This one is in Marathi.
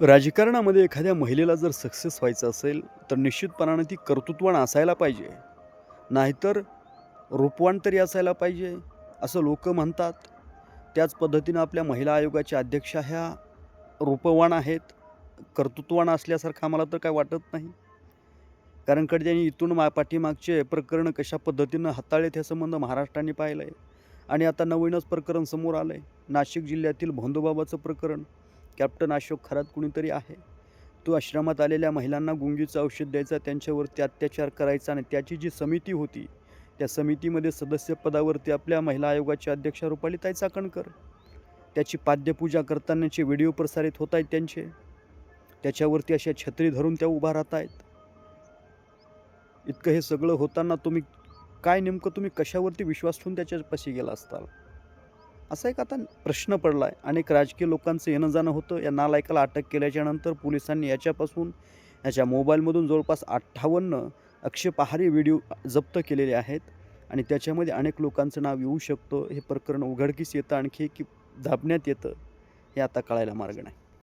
राजकारणामध्ये एखाद्या महिलेला जर सक्सेस व्हायचं असेल, तर निश्चितपणाने ती कर्तृत्वान असायला पाहिजे. नाहीतर रूपवान तरी असायला पाहिजे, असं लोकं म्हणतात. त्याच पद्धतीनं आपल्या महिला आयोगाच्या अध्यक्षा ह्या रूपवान आहेत. कर्तृत्वान असल्यासारखं आम्हाला तर काही वाटत नाही. कारण की त्यांनी इथून पाठीमागचे प्रकरणं कशा पद्धतीनं हाताळलेत हे संबंध महाराष्ट्राने पाहिलं आहे. आणि आता नवीनच प्रकरण समोर आलं आहे. नाशिक जिल्ह्यातील भोंदूबाबाचं प्रकरण. कॅप्टन अशोक खरात कुणीतरी आहे. तो आश्रमात आलेल्या महिलांना गुंगीचं औषध द्यायचा, त्यांच्यावरती अत्याचार करायचा आणि त्याची जी समिती होती, त्या समितीमध्ये सदस्यपदावरती आपल्या महिला आयोगाच्या अध्यक्षा रुपालीताई चाकणकर. त्याची पाद्यपूजा करतानाचे व्हिडिओ प्रसारित होत आहेत त्यांचे. त्याच्यावरती अशा छत्री धरून त्या उभा राहत आहेत. इतकं हे सगळं होताना नेमकं तुम्ही कशावरती विश्वास ठेवून त्याच्यापाशी गेला असताल? असा एक आता प्रश्न पडला आहे. अनेक राजकीय लोकांचं येणं-जाणं होतं. या नालायकाला अटक केल्याच्यानंतर पोलिसांनी याच्या मोबाईलमधून जवळपास 58 आक्षेपार्ह व्हिडिओ जप्त केलेले आहेत आणि त्याच्यामध्ये अनेक लोकांचं नाव येऊ शकतं. हे प्रकरण उघडकीस येतं आणखी की दाबण्यात येतं, हे आता कळायला मार्ग नाही.